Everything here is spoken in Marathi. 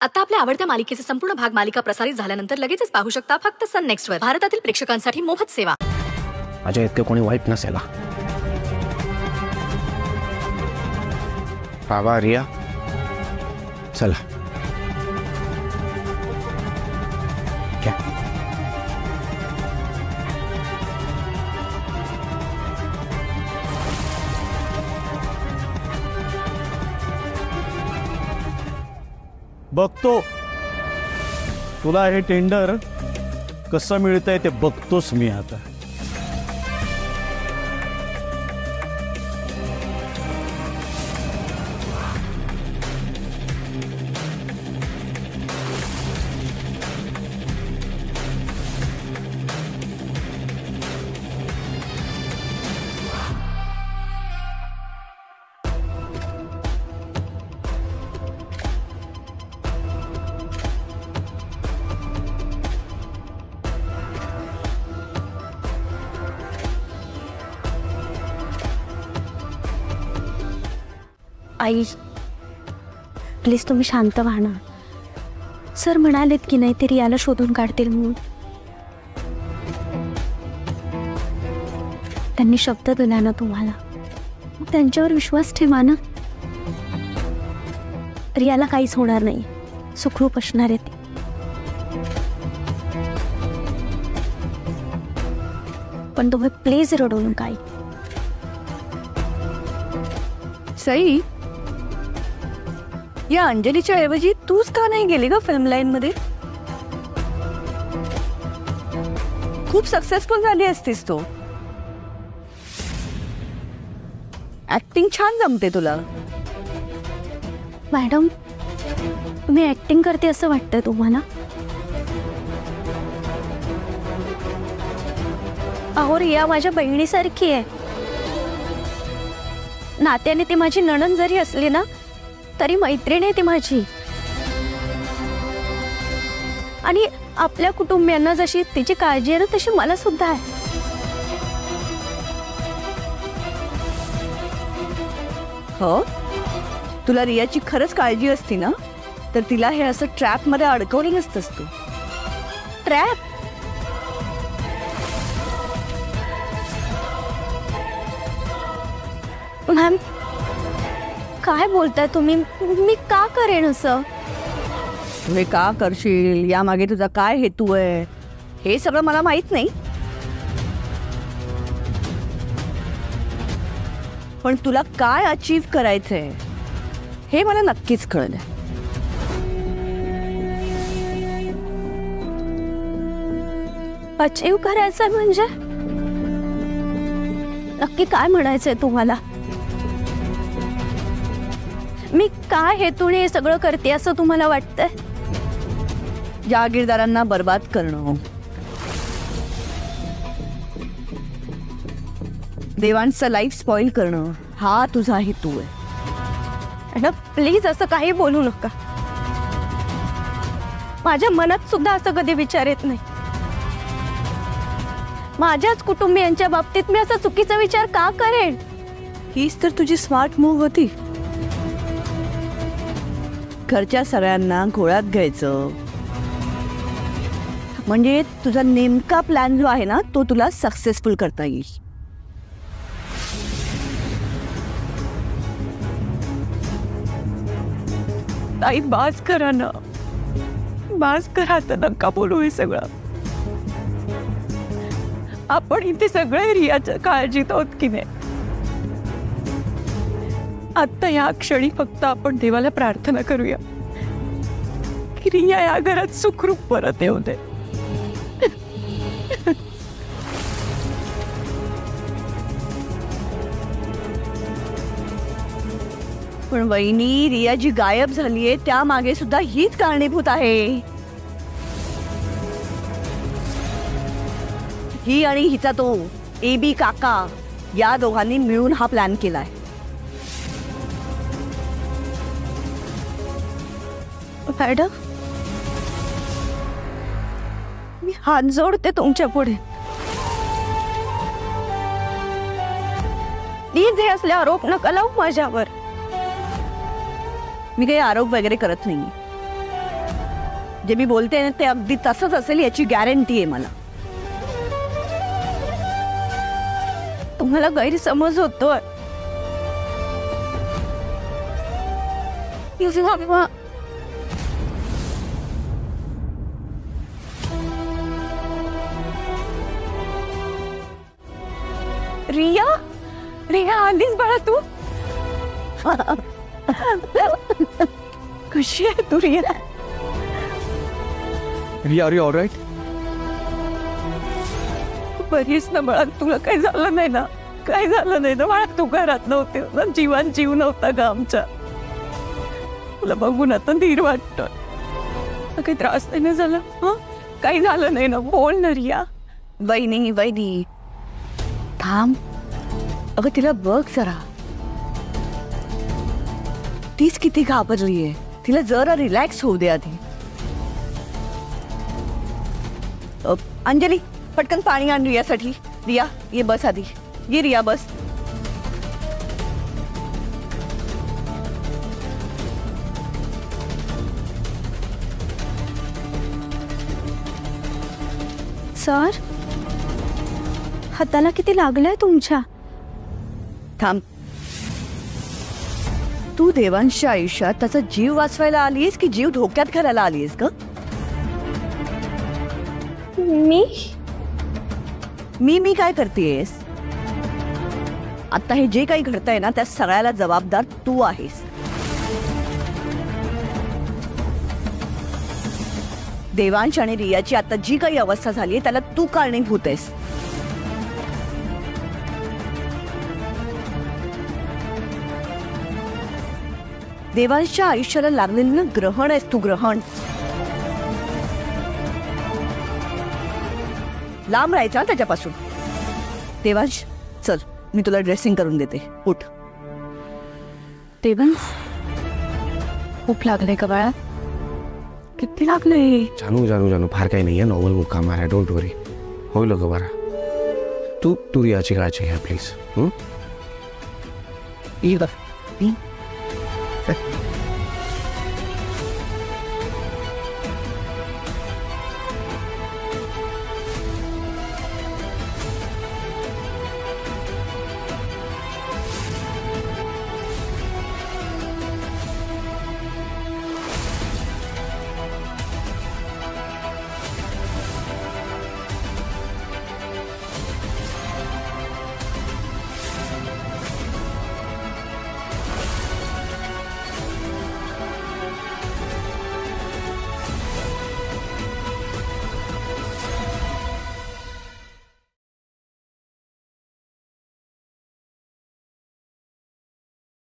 आता आपल्या आवडत्या मालिकेचे संपूर्ण भाग मालिका प्रसारित झाल्यानंतर लगेचच पाहू शकता फक्त सन नेक्स्ट वर. भारतातील प्रेक्षकांसाठी मोफत सेवा. माझ्या इतके कोणी वाईट नसेल. बाबा रिया चला. क्या बघतो तुला हे टेंडर कसं मिळतंय ते बघतोच मी आता. आई प्लीज तुम्ही शांत व्हा ना. सर म्हणालेत की नाही ते रियाला शोधून काढतील म्हणून. त्यांनी शब्द दिला ना तुम्हाला, मग त्यांच्यावर विश्वास ठेवा ना. रियाला काहीच होणार नाही, सुखरूप असणार आहे ती. पण तुम्ही प्लीज रडू नका आई. सई, या अंजलीच्या ऐवजी तूच का नाही गेली ग फिल्म लाईन मध्ये? खूप सक्सेसफुल झाली असतीस तू. ऍक्टिंग छान जमते तुला. मॅडम मी ऍक्टिंग करते असं वाटतं तुम्हाला? अहो रिया माझ्या बहिणीसारखी आहे. नात्याने ती माझी नणंद जरी असली ना तरी मैत्रीण आहे ती माझी. आणि आपल्या कुटुंबियांना जशी तिची काळजी आहे ना तशी मला सुद्धा आहे. हो, तुला रियाची खरंच काळजी असती ना तर तिला हे असं ट्रॅप मध्ये अडकवली नसतंस तू. ट्रॅप? मॅम काय बोलताय तुम्ही? मी का करेन असं? हे का करशील, यामागे तुझा काय हेतू आहे हे सगळं मला माहित नाही. पण तुला काय अचीव करायचंय हे मला नक्कीच कळलंय. अचीव करायचंय म्हणजे नक्की काय म्हणायचंय तुम्हाला? मी काय हेतूने हे सगळं करते असं तुम्हाला वाटतंय? जागीरदारांना बर्बाद करणं, देवांचं लाईफ स्पॉइल करणं हा तुझा हेतू आहे. प्लीज असं काही बोलू नका. माझ्या मनात सुद्धा असं कधी विचार येत नाही. माझ्याच कुटुंबियांच्या बाबतीत मी असा चुकीचा विचार का करेन? हीच तर तुझी स्मार्ट मूव्ह होती. घरच्या सगळ्यांना घोळ्यात घ्यायचं म्हणजे तुझा नेमका प्लॅन जो आहे ना तो तुला सक्सेसफुल करता येईल. ताई बास करा ना, बास करा आता. नका बोलू हे सगळं. आपण इथे सगळे रियाच्या काळजीत आहोत की नाही. आता या क्षणी फक्त आपण देवाला प्रार्थना करूया की रिया या घरात सुखरूप परत येऊ दे. पण वहिनी, रिया जी गायब झालीये त्यामागे सुद्धा हीच कारणीभूत आहे. ही आणि हिचा तो AB काका या दोघांनी मिळून हा प्लॅन केलाय. मॅडम मी हात जोडते तुमच्या पुढे. प्लीज हे असले आरोप नका लावू माझ्यावर. मी काही आरोप वगैरे करत नाही. जे मी बोलते ना ते अगदी तसंच असेल याची गॅरंटी आहे मला. तुम्हाला गैरसमज होतोय. रिया, रिया आलीस बाळा तू. कशी आहे तू Riya? Riya, are you alright? बरीच ना बाळा, तुला काही झालं नाही ना? काही झालं नाही ना बाळा? तू घरात नव्हते ना, जीवन जीव नव्हता का आमचा? तुला बघून आता धीर वाटत. काही त्रास नाही ना झाला? हं? काही झालं नाही ना? बोल ना रिया. वहिनी वहिनी थांब. अगं तिला बघ जरा, तीच किती घाबरलीये. तिला जरा रिलॅक्स होऊ दे आधी. अंजली पटकन पाणी आण रियासाठी. रिया ये बस आधी. ये रिया बस. सर, हाताला किती लागलंय तुमच्या? थांब. तू देवांच्या आयुष्यात त्याचा जीव वाचवायला आलीस की जीव धोक्यात घालायला आलीस ग? मी काय करतेस? आता हे जे काही घडतंय ना त्या सगळ्याला जबाबदार तू आहेस. देवांश आणि रियाची आता जी काही अवस्था झाली आहे त्याला तू कारणीभूत आहेस. देवांशच्या आयुष्याला लागलेलं ग्रहण आहेस तू. ग्रहण. लांब राहायचा त्याच्यापासून. देवांश चल, मी तुला ड्रेसिंग करून देते. उठ. देवांश, खूप लागले का बाळा? किती लागले? जानू जानू जानू फार काही नाही आहे, नॉर्मल मुक्काम आहे, डोंट वरी. होईल ग बरा. तू रियाची काळजी घ्या प्लीज.